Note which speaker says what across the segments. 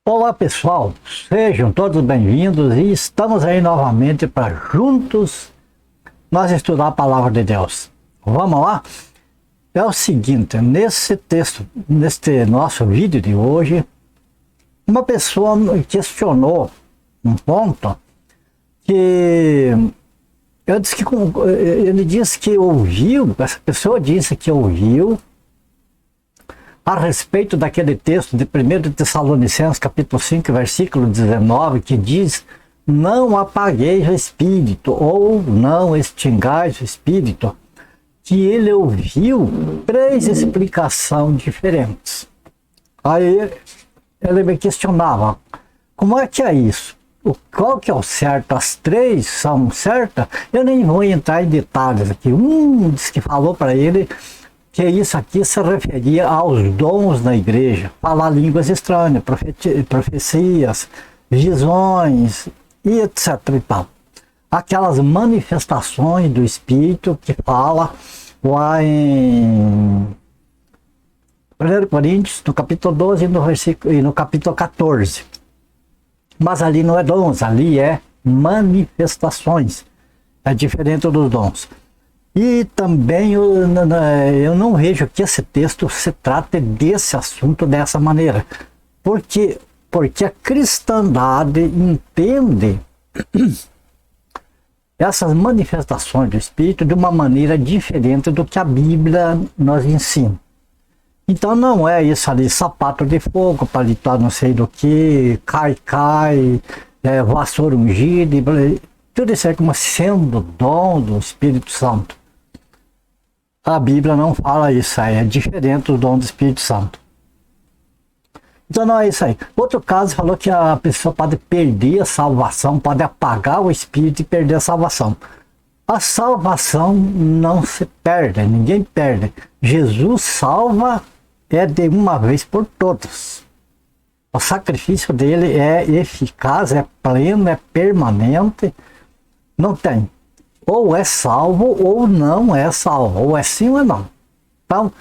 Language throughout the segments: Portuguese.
Speaker 1: Olá pessoal, sejam todos bem-vindos e estamos aí novamente para juntos nós estudar a palavra de Deus. Vamos lá? É o seguinte, nesse texto, neste nosso vídeo de hoje, uma pessoa questionou um ponto que ele disse que ouviu, essa pessoa disse que ouviu a respeito daquele texto de 1 de Tessalonicenses, capítulo 5, versículo 19, que diz: não apagueis o espírito, ou não extingais o espírito, que ele ouviu três explicações diferentes. Aí ele me questionava, como é que é isso? Qual que é o certo? As três são certas? Eu nem vou entrar em detalhes aqui. Diz que falou para ele que isso aqui se referia aos dons da igreja, falar línguas estranhas, profecias, visões e etc e tal. Aquelas manifestações do Espírito que fala lá em 1 Coríntios, no capítulo 12 e no capítulo 14. Mas ali não é dons, ali é manifestações. É diferente dos dons. E também eu não vejo que esse texto se trate desse assunto dessa maneira. Porque a cristandade entende essas manifestações do Espírito de uma maneira diferente do que a Bíblia nos ensina. Então não é isso ali, sapato de fogo, paletó não sei do que, vassoura ungida, tudo isso é como sendo dom do Espírito Santo. A Bíblia não fala isso aí, é diferente do dom do Espírito Santo. Então não é isso aí. Outro caso falou que a pessoa pode perder a salvação, pode apagar o Espírito e perder a salvação. A salvação não se perde, ninguém perde. Jesus salva de uma vez por todas. O sacrifício dele é eficaz, é pleno, é permanente, não tem. Ou é salvo ou não é salvo, ou é sim ou não. Então,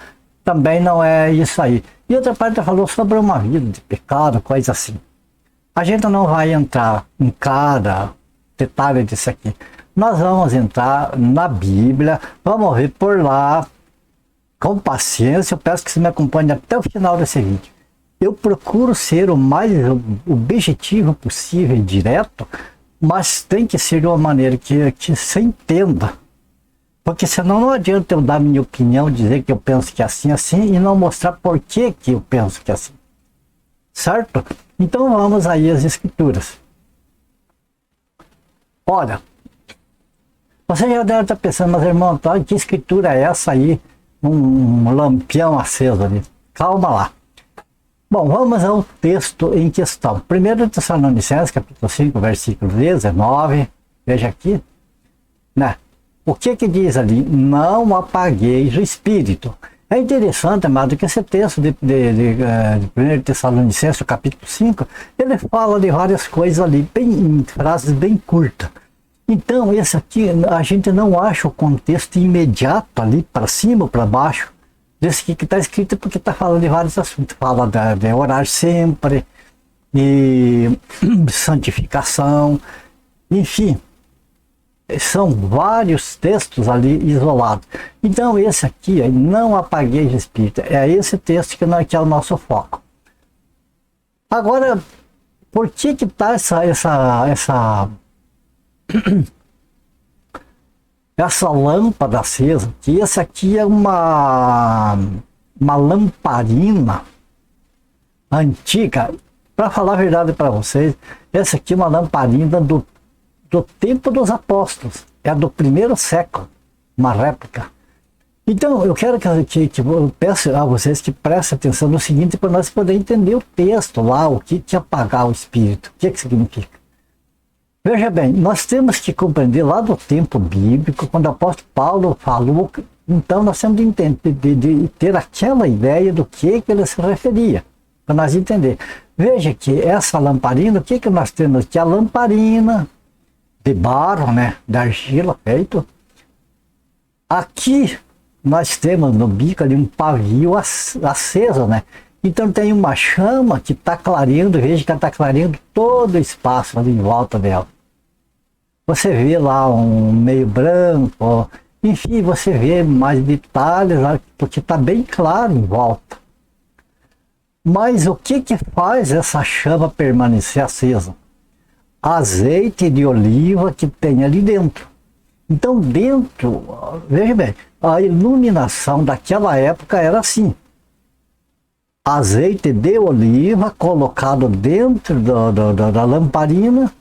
Speaker 1: também não é isso aí. E outra parte falou sobre uma vida de pecado, coisa assim. A gente não vai entrar em cada detalhe disso aqui. Nós vamos entrar na Bíblia, vamos ver por lá, com paciência. Eu peço que você me acompanhe até o final desse vídeo. Eu procuro ser o mais objetivo possível e direto, mas tem que ser de uma maneira que você entenda. Porque senão não adianta eu dar minha opinião, dizer que eu penso que é assim, assim, e não mostrar por que eu penso que é assim. Certo? Então vamos aí às escrituras. Olha, você já deve estar pensando, mas irmão, que escritura é essa aí? Um lampião aceso ali. Calma lá. Bom, vamos ao texto em questão. 1 Tessalonicenses, capítulo 5, versículo 19. Veja aqui, né? O que diz ali? Não apagueis o espírito. É interessante, amado, que esse texto de 1 Tessalonicenses, capítulo 5, ele fala de várias coisas ali, em frases bem curtas. Então, esse aqui, a gente não acha o contexto imediato ali, para cima ou para baixo, desse que está escrito, porque está falando de vários assuntos. Fala de orar sempre, de santificação, enfim. São vários textos ali isolados. Então esse aqui, não apagueis o espírito, é esse texto que é o nosso foco. Agora, por que está essa lâmpada acesa? Que esse aqui é uma lamparina antiga. Para falar a verdade para vocês, essa aqui é uma lamparina do tempo dos apóstolos, é do primeiro século, uma réplica. Então eu quero que eu peço a vocês que prestem atenção no seguinte, para nós poder entender o texto lá, o que apagar o espírito, o que significa. Veja bem, nós temos que compreender lá do tempo bíblico, quando o apóstolo Paulo falou, então nós temos de entender, de ter aquela ideia do que ele se referia, para nós entender. Veja que essa lamparina, o que nós temos aqui? A lamparina de barro, né, de argila feito. Aqui nós temos no bico ali um pavio aceso, né, Então tem uma chama que está clareando, veja que ela está clareando todo o espaço ali em volta dela. Você vê lá um meio branco, enfim, você vê mais detalhes, porque está bem claro em volta. Mas o que faz essa chama permanecer acesa? Azeite de oliva que tem ali dentro. Então dentro, veja bem, a iluminação daquela época era assim. Azeite de oliva colocado dentro da lamparina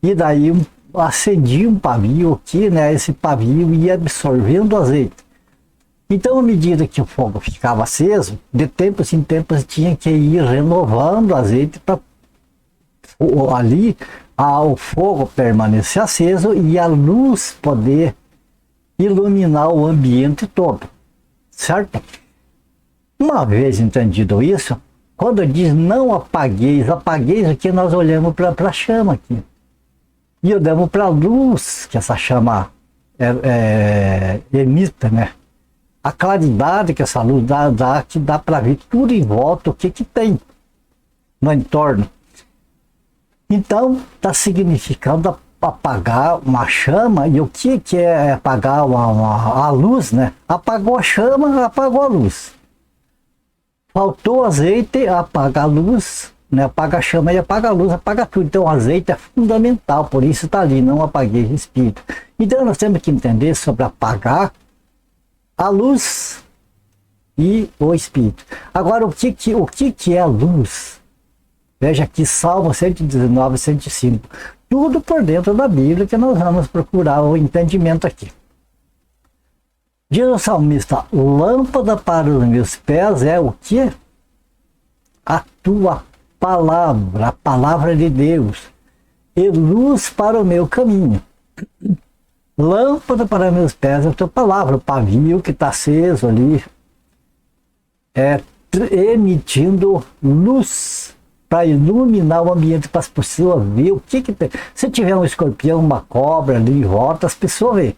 Speaker 1: e daí acendia um pavio aqui, né? Esse pavio ia absorvendo o azeite. Então, à medida que o fogo ficava aceso, de tempos em tempos tinha que ir renovando o azeite para ali o fogo permanecer aceso e a luz poder iluminar o ambiente todo, certo? Uma vez entendido isso, quando diz não apagueis, apagueis aqui, nós olhamos para a chama aqui. E olhamos para a luz que essa chama emita, né? A claridade que essa luz dá que dá para ver tudo em volta, o que tem no entorno. Então, está significando apagar uma chama, e o que é apagar a luz, né? Apagou a chama, apagou a luz. Faltou azeite, apaga a luz, né? Apaga a chama e apaga a luz, apaga tudo. Então o azeite é fundamental, por isso está ali, não apaguei o espírito. Então nós temos que entender sobre apagar a luz e o espírito. Agora o que é a luz? Veja aqui Salmo 119, 105. Tudo por dentro da Bíblia que nós vamos procurar o entendimento aqui. Diz o salmista, lâmpada para os meus pés é o que? A tua palavra, a palavra de Deus, e luz para o meu caminho. Lâmpada para meus pés é a tua palavra, o pavio que está aceso ali, emitindo luz para iluminar o ambiente, para as pessoas verem o que tem. Se tiver um escorpião, uma cobra ali em volta, as pessoas veem.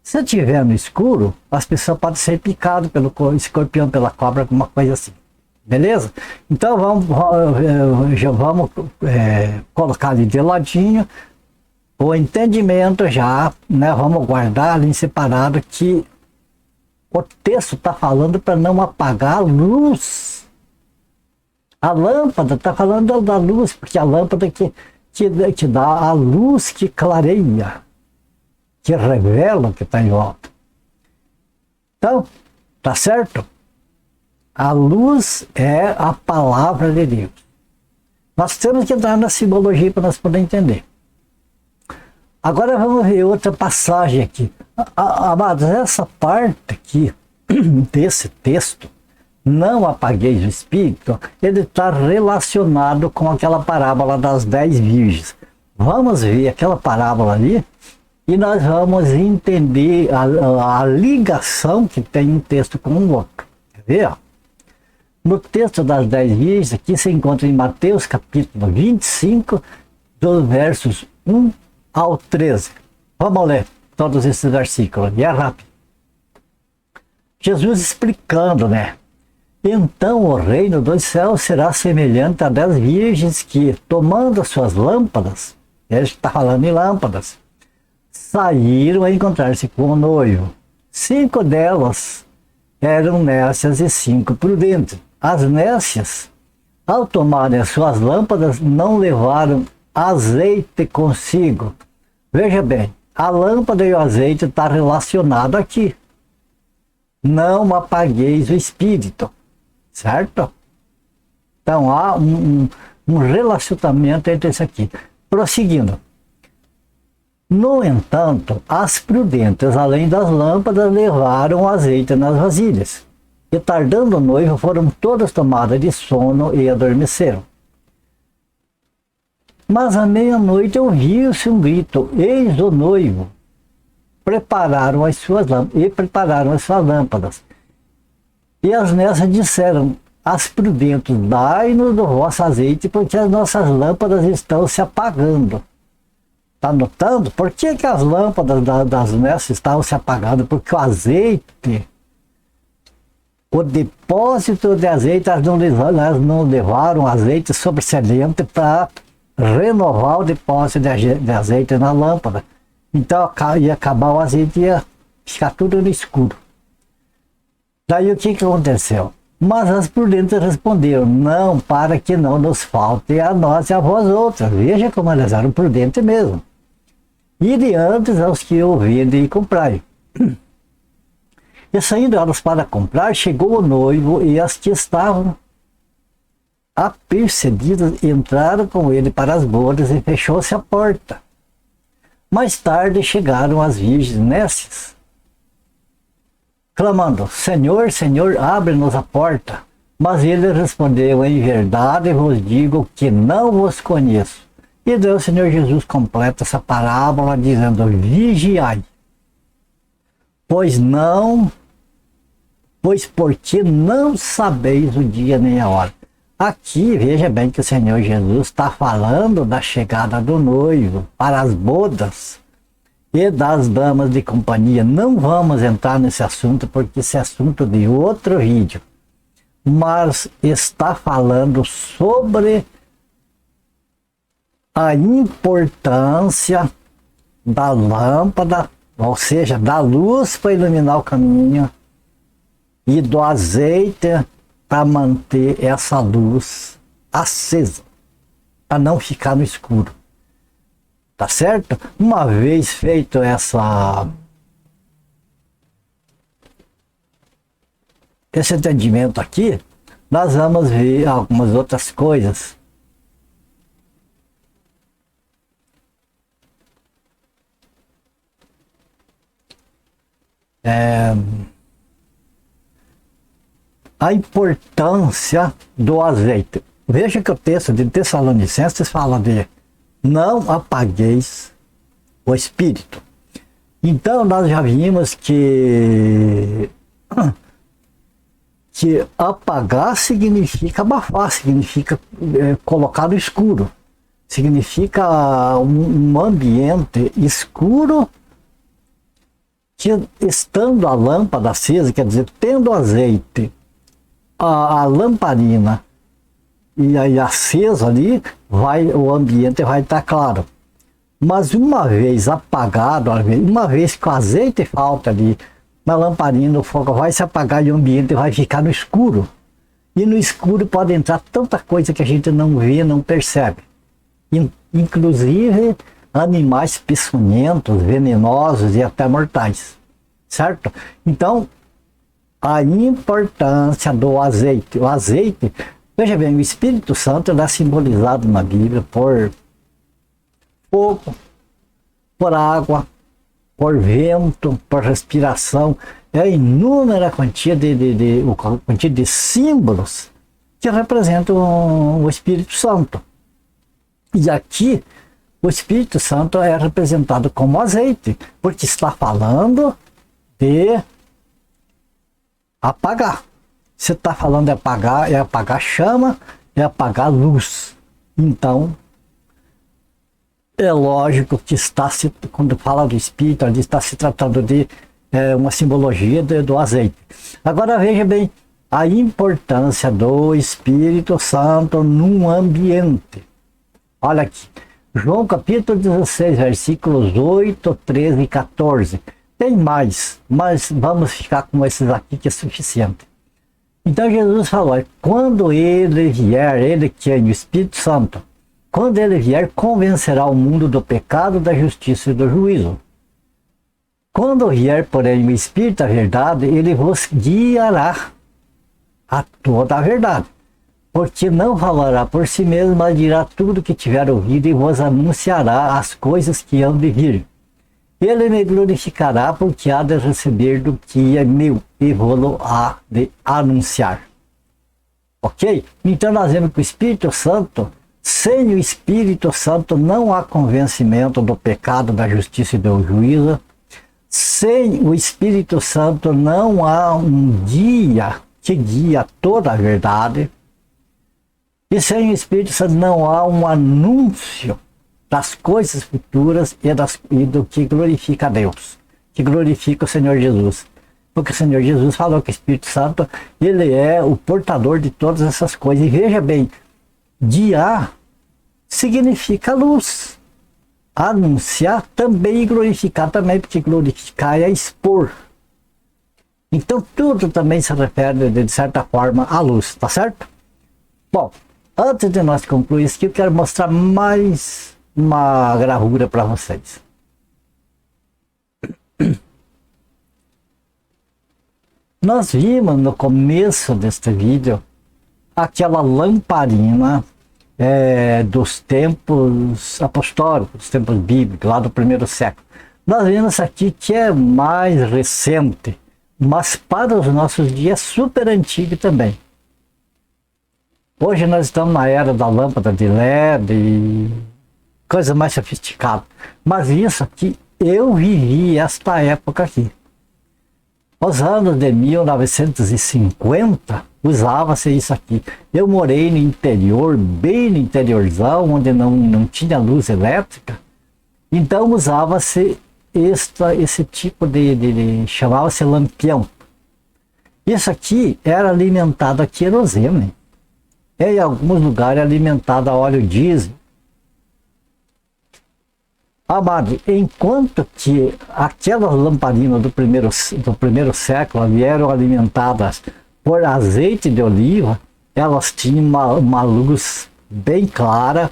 Speaker 1: Se tiver no escuro, as pessoas podem ser picadas pelo escorpião, pela cobra, alguma coisa assim. Beleza? Então vamos colocar ali de ladinho o entendimento já, né? Vamos guardar ali em separado que o texto está falando para não apagar a luz. A lâmpada está falando da luz, porque a lâmpada que dá a luz que clareia, que revela o que está em volta. Então, tá certo? A luz é a palavra de Deus. Nós temos que entrar na simbologia para nós poder entender. Agora vamos ver outra passagem aqui. Amados, essa parte aqui desse texto, não apagueis o espírito, ele está relacionado com aquela parábola das 10 virgens. Vamos ver aquela parábola ali e nós vamos entender a ligação que tem um texto com o outro. Quer ver? No texto das 10 virgens, aqui se encontra em Mateus capítulo 25, dos versos 1 ao 13. Vamos ler todos esses versículos, e é rápido. Jesus explicando, né? Então o reino dos céus será semelhante a 10 virgens que, tomando as suas lâmpadas, ele está falando em lâmpadas, saíram a encontrar-se com o noivo. 5 delas eram nécias e 5 prudentes. As nécias, ao tomarem as suas lâmpadas, não levaram azeite consigo. Veja bem, a lâmpada e o azeite está relacionado aqui. Não apagueis o espírito, certo? Então há um relacionamento entre isso aqui. Prosseguindo. No entanto, as prudentes, além das lâmpadas, levaram o azeite nas vasilhas. E tardando o noivo, foram todas tomadas de sono e adormeceram. Mas à meia-noite ouviu-se um grito, eis o noivo. Prepararam as suas lâmpadas. E as nécias disseram, as prudentes, dai-nos do vosso azeite, porque as nossas lâmpadas estão se apagando. Está notando? Por que as lâmpadas das nécias estavam se apagando? Porque o azeite o depósito de azeite, elas não levaram azeite sobressalente para renovar o depósito de azeite na lâmpada. Então ia acabar o azeite e ia ficar tudo no escuro. Daí o que aconteceu? Mas as prudentes responderam: não, para que não nos falte a nós e a vós outras. Veja como elas eram prudentes mesmo. E de antes aos que ouvem e comprai. E saindo elas para comprar, chegou o noivo, e as que estavam apercebidas entraram com ele para as bodas, e fechou-se a porta. Mais tarde chegaram as virgens nécias, clamando: Senhor, Senhor, abre-nos a porta. Mas ele respondeu: em verdade vos digo que não vos conheço. E daí o Senhor Jesus completa essa parábola dizendo: vigiai, pois porque não sabeis o dia nem a hora. Aqui, veja bem que o Senhor Jesus está falando da chegada do noivo para as bodas e das damas de companhia. Não vamos entrar nesse assunto, porque esse é assunto de outro vídeo. Mas está falando sobre a importância da lâmpada, ou seja, da luz para iluminar o caminho, e do azeite para manter essa luz acesa, para não ficar no escuro. Tá certo? Uma vez feito esse entendimento aqui, nós vamos ver algumas outras coisas. A importância do azeite. Veja que o texto de Tessalonicenses fala de não apagueis o espírito. Então nós já vimos que apagar significa abafar, significa colocar no escuro, significa um ambiente escuro, que estando a lâmpada acesa, quer dizer, tendo azeite, a lamparina e aí acesa ali, o ambiente vai estar claro. Mas uma vez apagado, uma vez que o azeite falta ali na lamparina, o fogo vai se apagar e o ambiente vai ficar no escuro. E no escuro pode entrar tanta coisa que a gente não vê, não percebe. Inclusive animais peçonhentos, venenosos e até mortais. Certo? Então, a importância do azeite. O azeite, veja bem, o Espírito Santo é simbolizado na Bíblia por fogo, por água, por vento, por respiração. É inúmera quantia de símbolos que representam o Espírito Santo. E aqui, o Espírito Santo é representado como azeite, porque está falando de apagar. Se está falando de apagar, é apagar chama, é apagar luz. Então, é lógico que quando fala do Espírito, ali está se tratando de uma simbologia do azeite. Agora veja bem a importância do Espírito Santo num ambiente. Olha aqui, João capítulo 16, versículos 8, 13 e 14. Tem mais, mas vamos ficar com esses aqui que é suficiente. Então Jesus falou: quando ele vier, ele que é o Espírito Santo, quando ele vier, convencerá o mundo do pecado, da justiça e do juízo. Quando vier, porém, o Espírito da verdade, ele vos guiará a toda a verdade. Porque não falará por si mesmo, mas dirá tudo que tiver ouvido e vos anunciará as coisas que hão de vir. Ele me glorificará, porque há de receber do que é meu e vou-lo há de anunciar. Ok? Então nós vemos que o Espírito Santo, sem o Espírito Santo não há convencimento do pecado, da justiça e do juízo. Sem o Espírito Santo não há um guia que guia toda a verdade. E sem o Espírito Santo não há um anúncio das coisas futuras e do que glorifica a Deus, que glorifica o Senhor Jesus. Porque o Senhor Jesus falou que o Espírito Santo, ele é o portador de todas essas coisas. E veja bem, dia significa luz. Anunciar também e glorificar também, porque glorificar é expor. Então tudo também se refere, de certa forma, à luz, tá certo? Bom, antes de nós concluir isso aqui, eu quero mostrar mais uma gravura para vocês. Nós vimos no começo deste vídeo aquela lamparina dos tempos apostólicos, dos tempos bíblicos, lá do primeiro século. Nós vimos isso aqui que é mais recente, mas para os nossos dias é super antigo também. Hoje nós estamos na era da lâmpada de LED e coisa mais sofisticada. Mas isso aqui, eu vivi esta época aqui. Nos anos de 1950, usava-se isso aqui. Eu morei no interior, bem no interiorzão, onde não tinha luz elétrica. Então usava-se esse tipo de chamava-se lampião. Isso aqui era alimentado a querosene. Em alguns lugares alimentado a óleo diesel. Amado, enquanto que aquelas lamparinas do primeiro século vieram alimentadas por azeite de oliva, elas tinham uma luz bem clara,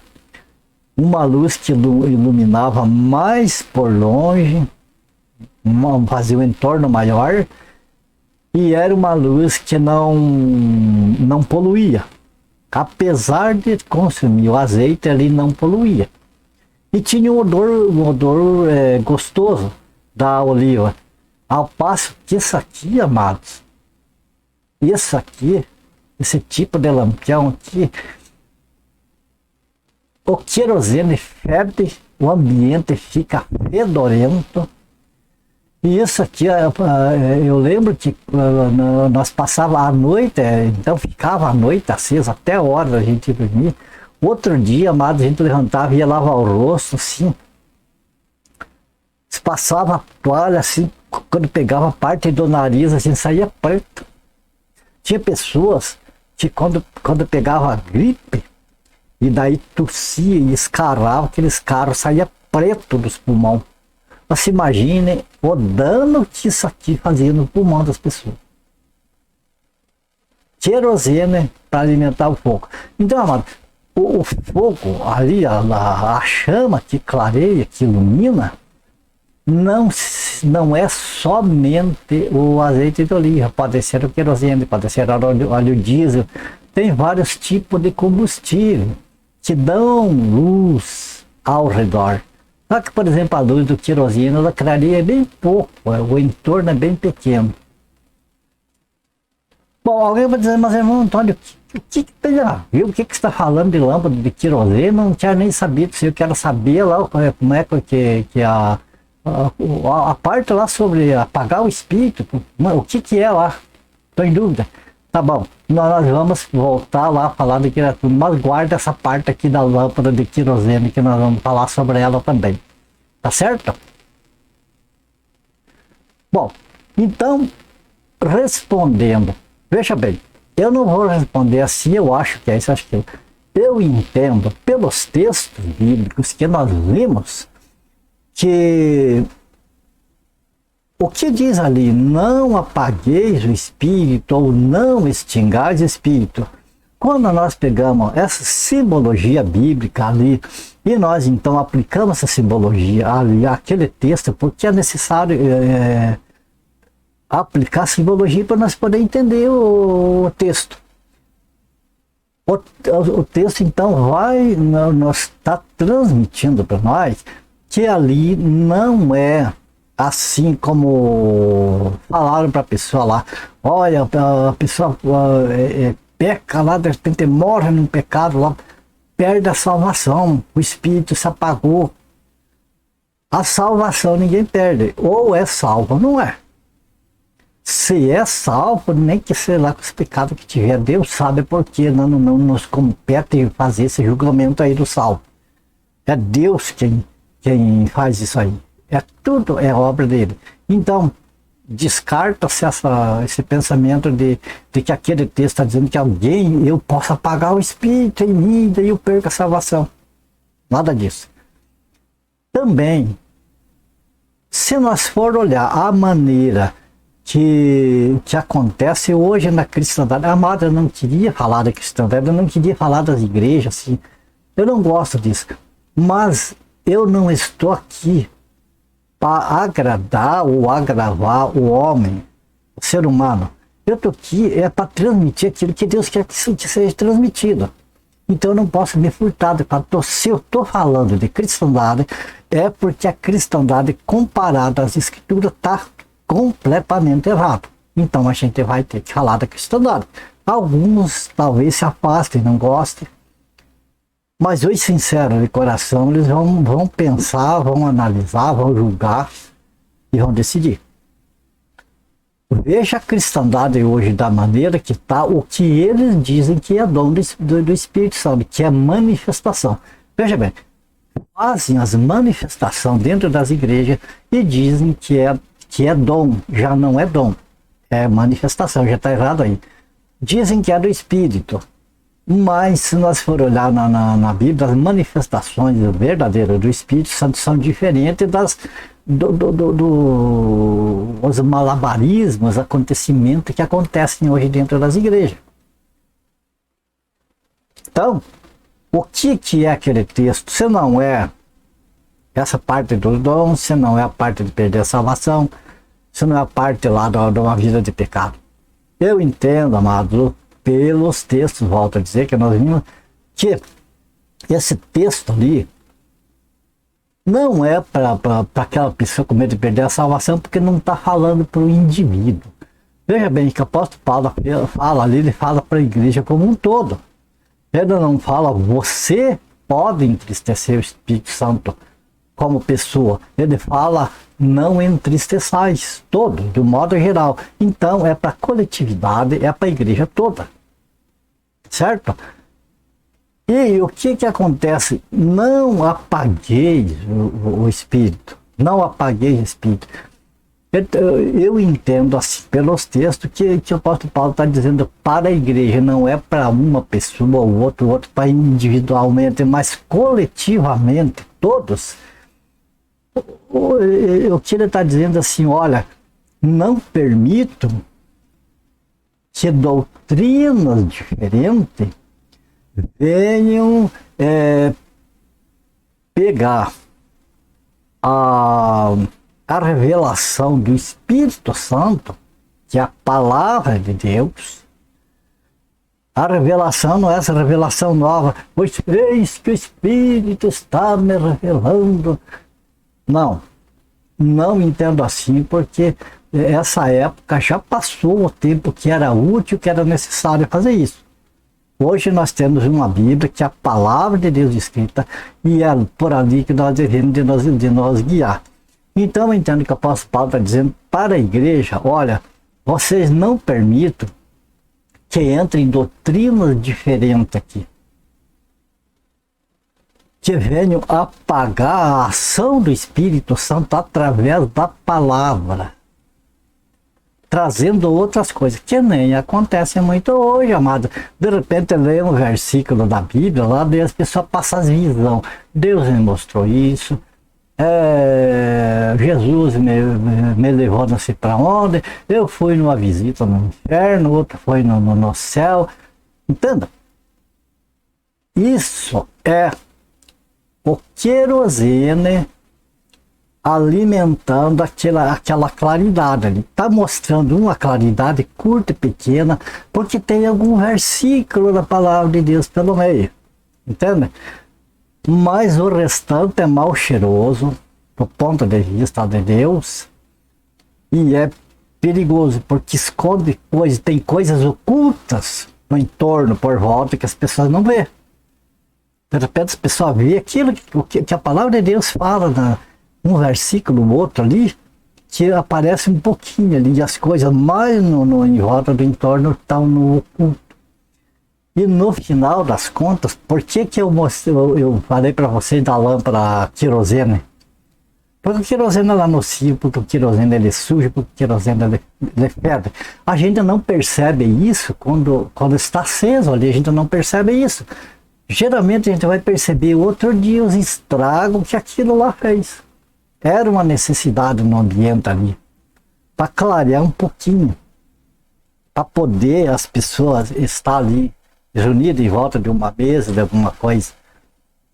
Speaker 1: uma luz que iluminava mais por longe, fazia um entorno maior, e era uma luz que não poluía. Apesar de consumir o azeite, ele não poluía. E tinha um odor gostoso da oliva. Ao passo que isso aqui, amados, isso aqui, esse tipo de lampião aqui, o querosene fede, o ambiente fica fedorento. E isso aqui, eu lembro que nós passávamos a noite, então ficava a noite acesa até a hora da gente dormir. Outro dia, amado, a gente levantava e ia lavar o rosto, assim. Se passava a toalha, assim, quando pegava a parte do nariz, assim, saía preto. Tinha pessoas que quando pegava a gripe, e daí tossia e escarrava, aqueles caros saía preto dos pulmões. Mas se imagine o dano que isso aqui fazia no pulmão das pessoas. Querosene para alimentar o fogo. Então, amado, o fogo ali, a chama que clareia, que ilumina, não é somente o azeite de oliva, pode ser o querosene, pode ser o óleo diesel. Tem vários tipos de combustível que dão luz ao redor. Só que, por exemplo, a luz do querosene, ela clareia bem pouco, o entorno é bem pequeno. Bom, alguém vai dizer, mas irmão Antônio, o que tem a ver? O que você está falando de lâmpada de querosene? Não tinha nem sabido. Se eu quero saber lá como é que a parte lá sobre apagar o espírito, o que é lá? Estou em dúvida. Tá bom, nós vamos voltar lá a falar de criatura, mas guarda essa parte aqui da lâmpada de querosene que nós vamos falar sobre ela também. Tá certo? Bom, então, respondendo, veja bem, eu não vou responder assim, eu acho que é isso, acho que eu entendo pelos textos bíblicos que nós lemos que o que diz ali, não apagueis o espírito ou não extingais o espírito. Quando nós pegamos essa simbologia bíblica ali e nós então aplicamos essa simbologia ali, aquele texto, porque é necessário aplicar a simbologia para nós poder entender o texto. O texto então está transmitindo para nós que ali não é assim como falaram para a pessoa lá, olha, a pessoa peca lá, de repente morre num pecado lá, perde a salvação, o espírito se apagou. A salvação ninguém perde, ou é salvo ou não é. Se é salvo, nem que sei lá com os pecados que tiver, Deus sabe porque não nos compete fazer esse julgamento aí do salvo. É Deus quem faz isso aí. Tudo é obra dele. Então, descarta-se esse pensamento de que aquele texto está dizendo que alguém, eu posso apagar o espírito em mim e eu perco a salvação. Nada disso. Também, se nós for olhar a maneira que acontece hoje na cristandade, amada, eu não queria falar da cristandade, eu não queria falar das igrejas, assim, eu não gosto disso, mas eu não estou aqui para agradar ou agravar o homem, o ser humano. Eu estou aqui para transmitir aquilo que Deus quer que seja transmitido. Então eu não posso me furtar. Se eu estou falando de cristandade, é porque a cristandade comparada às escrituras está completamente errado. Então a gente vai ter que falar da cristandade. Alguns talvez se afastem, não gostem. Mas os sinceros de coração, eles vão pensar, vão analisar, vão julgar e vão decidir. Veja a cristandade hoje da maneira que está, o que eles dizem que é dom do Espírito Santo, que é manifestação. Veja bem, fazem as manifestações dentro das igrejas e dizem que é dom, já não é dom, é manifestação, já está errado aí. Dizem que é do Espírito, mas se nós for olhar na Bíblia, as manifestações verdadeiras do Espírito Santo são diferentes os malabarismos, acontecimentos que acontecem hoje dentro das igrejas. Então, o que é aquele texto? Se não é essa parte do dom, se não é a parte de perder a salvação, se não é a parte lá de uma vida de pecado. Eu entendo, amado, pelos textos, volto a dizer que nós vimos que esse texto ali não é para aquela pessoa com medo de perder a salvação, porque não está falando para o indivíduo. Veja bem que o apóstolo Paulo fala ali, ele fala para a igreja como um todo. Ele não fala, você pode entristecer o Espírito Santo como pessoa. Ele fala, não entristeçais, todo, de um modo geral. Então é para a coletividade, é para a igreja toda. Certo? E o que acontece? Não apagueis o Espírito. Não apagueis o Espírito. Eu entendo assim, pelos textos que o apóstolo Paulo está dizendo para a igreja, não é para uma pessoa ou outro para individualmente, mas coletivamente, todos. O que ele está dizendo assim, olha, não permito que doutrinas diferentes venham pegar a revelação do Espírito Santo, que é a palavra de Deus. A revelação não é essa revelação nova, pois eis que o Espírito está me revelando. Não entendo assim, porque essa época já passou o tempo que era útil, que era necessário fazer isso. Hoje nós temos uma Bíblia que é a palavra de Deus escrita e é por ali que nós devemos de nós guiar. Então eu entendo que o apóstolo Paulo está dizendo para a igreja, olha, vocês não permitam que entrem doutrinas diferentes aqui, que venham apagar a ação do Espírito Santo através da palavra, trazendo outras coisas, que nem acontece muito hoje, amado. De repente lê um versículo da Bíblia, lá daí as pessoas passam as visões. Deus me mostrou isso, Jesus me levou não sei para onde, eu fui numa visita no inferno, outro foi no céu. Entenda? Isso é o querosene alimentando aquela claridade ali. Está mostrando uma claridade curta e pequena, porque tem algum versículo da palavra de Deus pelo meio. Entende? Mas o restante é mal cheiroso, do ponto de vista de Deus, e é perigoso, porque esconde coisas, tem coisas ocultas no entorno, por volta, que as pessoas não vê. De repente as pessoas vê aquilo que a palavra de Deus fala, um versículo, outro ali, que aparece um pouquinho ali, e as coisas mais em volta do entorno estão no oculto. E no final das contas, por que eu falei para vocês da lâmpada querosene? Porque o querosene ela é nocivo, porque o querosene ele é sujo, porque o querosene ele fede. A gente não percebe isso quando está aceso ali, a gente não percebe isso. Geralmente a gente vai perceber outro dia os estragos que aquilo lá fez. Era uma necessidade no ambiente ali, para clarear um pouquinho, para poder as pessoas estar ali reunidas em volta de uma mesa, de alguma coisa.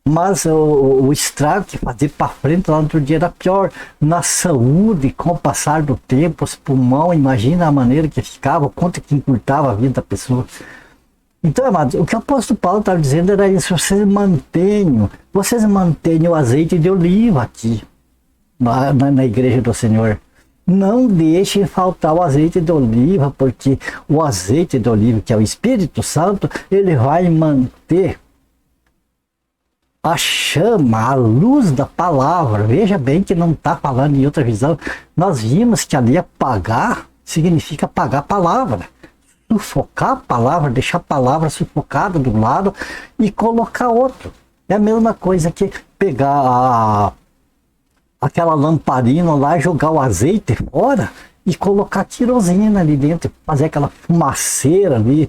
Speaker 1: Mas o estrago que fazia para frente lá no outro dia era pior. Na saúde, com o passar do tempo, os pulmões, imagina a maneira que ficava, o quanto que encurtava a vida da pessoa. Então, amados, o que o apóstolo Paulo estava dizendo era isso: vocês mantenham o azeite de oliva aqui, na igreja do Senhor. Não deixem faltar o azeite de oliva, porque o azeite de oliva, que é o Espírito Santo, ele vai manter a chama, a luz da palavra. Veja bem que não está falando em outra visão. Nós vimos que ali apagar significa apagar a palavra, sufocar a palavra, deixar a palavra sufocada do lado e colocar outro. É a mesma coisa que pegar aquela lamparina lá, jogar o azeite fora e colocar querosene ali dentro, fazer aquela fumaceira ali,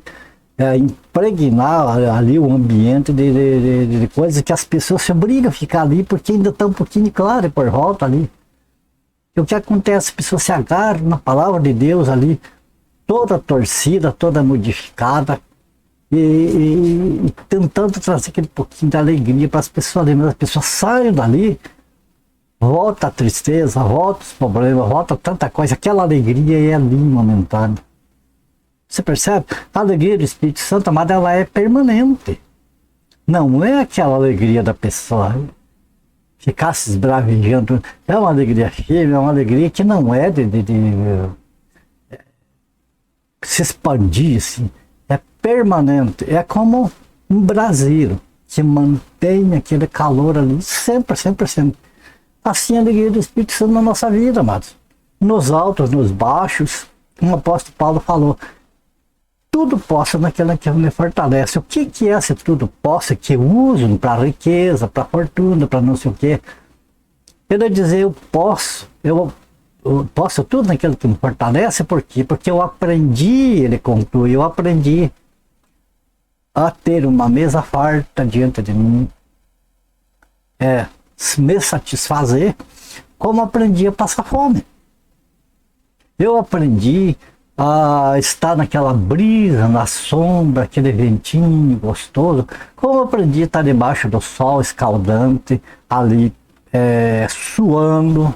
Speaker 1: impregnar ali o ambiente de coisas que as pessoas se obrigam a ficar ali porque ainda está um pouquinho claro por volta ali. E o que acontece? As pessoas se agarram na palavra de Deus ali, toda torcida, toda modificada, e tentando trazer aquele pouquinho de alegria para as pessoas ali, mas as pessoas saem dali, volta a tristeza, volta os problemas, volta tanta coisa, aquela alegria é ali momentânea. Você percebe? A alegria do Espírito Santo, amada, ela é permanente. Não é aquela alegria da pessoa ficar se esbravejando. É uma alegria firme, é uma alegria que não é de se expandir, assim. É permanente. É como um braseiro que mantém aquele calor ali sempre, sempre, sempre. Assim a alegria do Espírito Santo na nossa vida, amados. Nos altos, nos baixos, como o apóstolo Paulo falou, tudo posso naquele que me fortalece. O que é esse tudo posso que eu uso para riqueza, para fortuna, para não sei o quê? Ele vai dizer, eu posso tudo naquele que me fortalece, por quê? Porque eu aprendi, ele conclui, eu aprendi a ter uma mesa farta diante de mim, me satisfazer, como aprendi a passar fome. Eu aprendi a estar naquela brisa, na sombra, aquele ventinho gostoso, como aprendi a estar debaixo do sol escaldante, ali suando,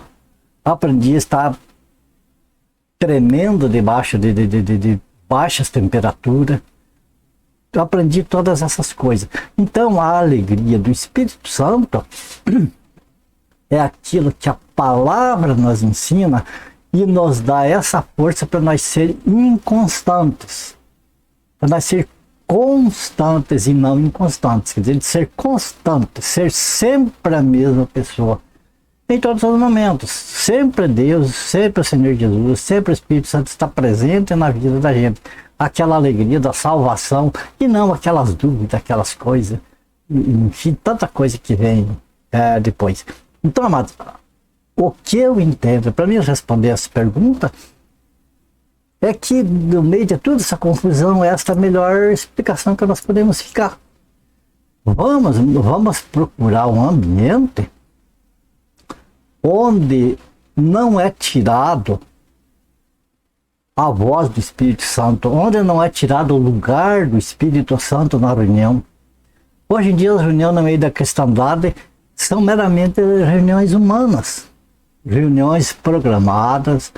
Speaker 1: aprendi a estar tremendo debaixo de baixas temperaturas, eu aprendi todas essas coisas. Então a alegria do Espírito Santo é aquilo que a palavra nos ensina e nos dá essa força para nós ser inconstantes, para nós ser constantes e não inconstantes, quer dizer, de ser constante, ser sempre a mesma pessoa, em todos os momentos, sempre Deus, sempre o Senhor Jesus, sempre o Espírito Santo está presente na vida da gente, aquela alegria da salvação e não aquelas dúvidas, aquelas coisas, enfim, tanta coisa que vem depois. Então, amados, o que eu entendo, para mim responder essa pergunta, é que no meio de toda essa confusão, esta é a melhor explicação que nós podemos ficar. Vamos procurar um ambiente onde não é tirado a voz do Espírito Santo, onde não é tirado o lugar do Espírito Santo na reunião. Hoje em dia as reuniões no meio da cristandade são meramente reuniões humanas, reuniões programadas,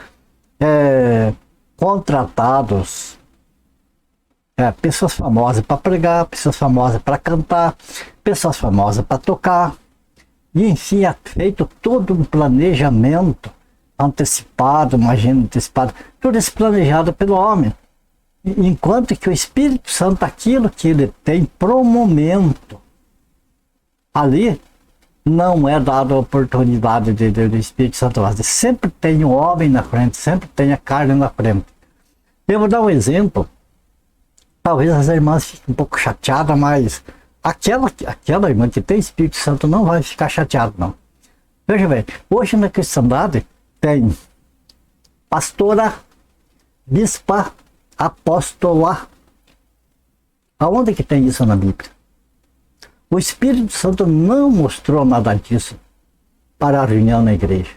Speaker 1: contratados, pessoas famosas para pregar, pessoas famosas para cantar, pessoas famosas para tocar, e enfim, é feito todo um planejamento antecipado, uma agenda antecipada, tudo isso planejado pelo homem, enquanto que o Espírito Santo, aquilo que ele tem pro momento, ali não é dada a oportunidade do Espírito Santo, mas sempre tem o homem na frente, sempre tem a carne na frente. Eu vou dar um exemplo, talvez as irmãs fiquem um pouco chateadas, mas aquela irmã que tem Espírito Santo não vai ficar chateada, não. Veja bem, hoje na cristandade tem pastora, bispa, apóstola. Aonde que tem isso na Bíblia? O Espírito Santo não mostrou nada disso para a reunião na igreja.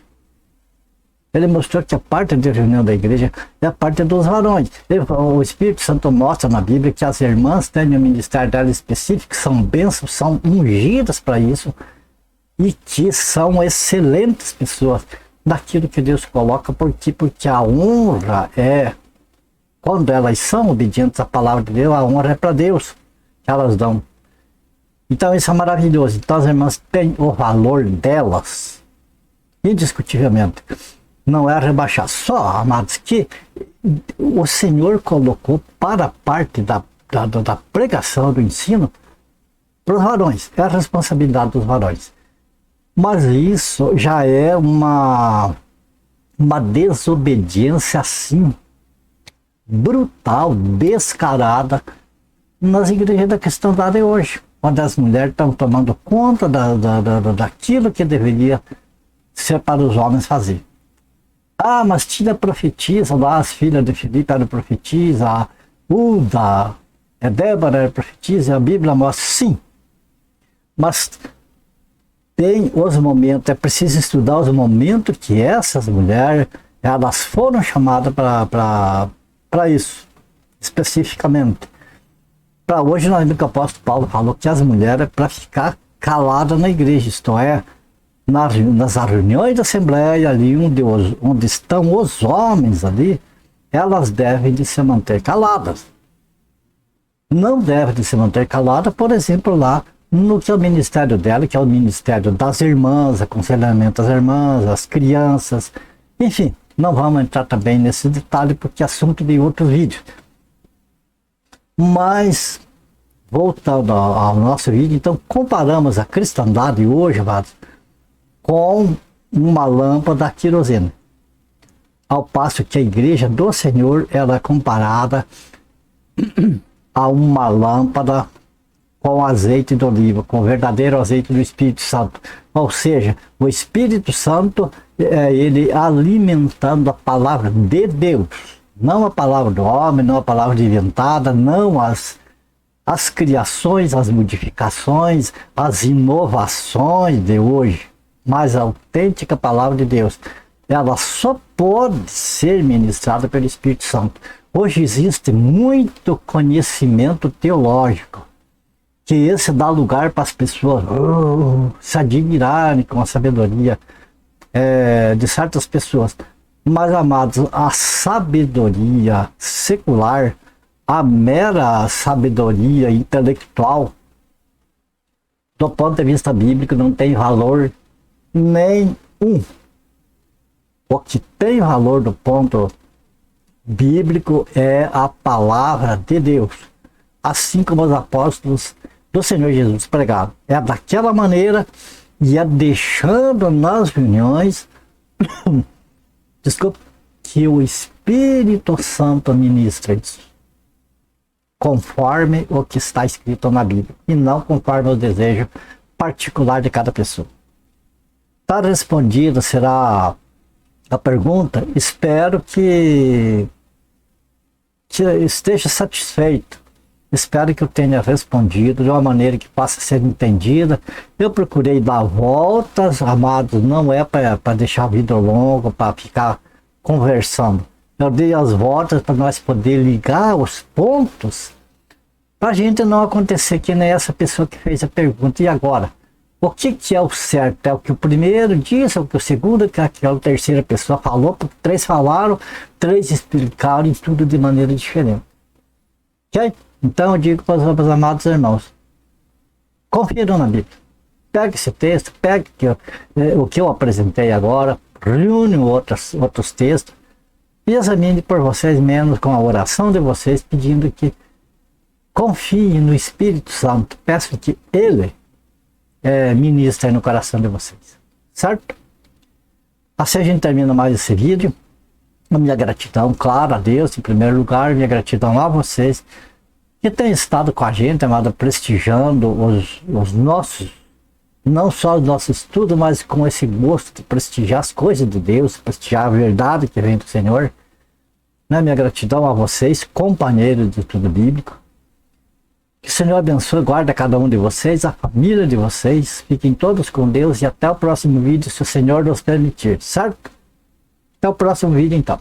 Speaker 1: Ele mostrou que a parte de reunião da igreja é a parte dos varões. O Espírito Santo mostra na Bíblia que as irmãs têm um ministério dela específico, são bênçãos, são ungidas para isso e que são excelentes pessoas daquilo que Deus coloca. Porque a honra é, quando elas são obedientes à palavra de Deus, a honra é para Deus que elas dão. Então isso é maravilhoso. Então as irmãs têm o valor delas, indiscutivelmente. Não é rebaixar. Só, amados, que o Senhor colocou para a parte da pregação, do ensino, para os varões. É a responsabilidade dos varões. Mas isso já é uma desobediência assim, brutal, descarada, nas igrejas da cristandade hoje. Onde as mulheres estão tomando conta daquilo que deveria ser para os homens fazer. Ah, mas tinha profetisa lá, as filhas de Filipe eram profetisa, a Uda, a Débora era profetisa, a Bíblia mostra, sim. Mas tem os momentos, é preciso estudar os momentos que essas mulheres, elas foram chamadas para isso, especificamente. Para hoje, nós lembra que o apóstolo Paulo falou que as mulheres é para ficar caladas na igreja, isto é, nas reuniões da Assembleia, ali onde estão os homens ali, elas devem de se manter caladas. Não devem de se manter caladas, por exemplo, lá no que é o ministério dela, que é o ministério das irmãs, aconselhamento às irmãs, às crianças, enfim, não vamos entrar também nesse detalhe, porque é assunto de outro vídeo. Mas, voltando ao nosso vídeo, então comparamos a cristandade hoje, amados, com uma lâmpada a querosene, ao passo que a igreja do Senhor ela é comparada a uma lâmpada com azeite de oliva, com o verdadeiro azeite do Espírito Santo. Ou seja, o Espírito Santo ele alimentando a palavra de Deus, não a palavra do homem, não a palavra inventada, não as criações, as modificações, as inovações de hoje, mas a autêntica palavra de Deus. Ela só pode ser ministrada pelo Espírito Santo. Hoje existe muito conhecimento teológico, que esse dá lugar para as pessoas se admirarem com a sabedoria de certas pessoas. Mas, amados, a sabedoria secular, a mera sabedoria intelectual, do ponto de vista bíblico, não tem valor nenhum. O que tem valor do ponto bíblico é a palavra de Deus. Assim como os apóstolos do Senhor Jesus pregaram. É daquela maneira e é deixando nas reuniões desculpa, que o Espírito Santo ministra isso, conforme o que está escrito na Bíblia, e não conforme o desejo particular de cada pessoa. Está respondida, será a pergunta? Espero que esteja satisfeito. Espero que eu tenha respondido de uma maneira que possa ser entendida. Eu procurei dar voltas, amados, não é para deixar a vida longa, para ficar conversando. Eu dei as voltas para nós poder ligar os pontos, para a gente não acontecer que nem essa pessoa que fez a pergunta. E agora? O que é o certo? É o que o primeiro disse, é o que o segundo, que aquela terceira pessoa falou, porque três falaram, três explicaram, e tudo de maneira diferente. Ok? Então eu digo para os meus amados irmãos, confiram na Bíblia. Pegue esse texto, pegue o que eu apresentei agora, reúne outros textos, e examine por vocês mesmos com a oração de vocês, pedindo que confiem no Espírito Santo. Peço que Ele ministre no coração de vocês. Certo? Assim a gente termina mais esse vídeo. A minha gratidão, claro, a Deus em primeiro lugar, minha gratidão a vocês que têm estado com a gente, amado, prestigiando os nossos não só do nosso estudo, mas com esse gosto de prestigiar as coisas de Deus, prestigiar a verdade que vem do Senhor. Né? Minha gratidão a vocês, companheiros de tudo bíblico. Que o Senhor abençoe, guarda cada um de vocês, a família de vocês. Fiquem todos com Deus e até o próximo vídeo, se o Senhor nos permitir, certo? Até o próximo vídeo, então.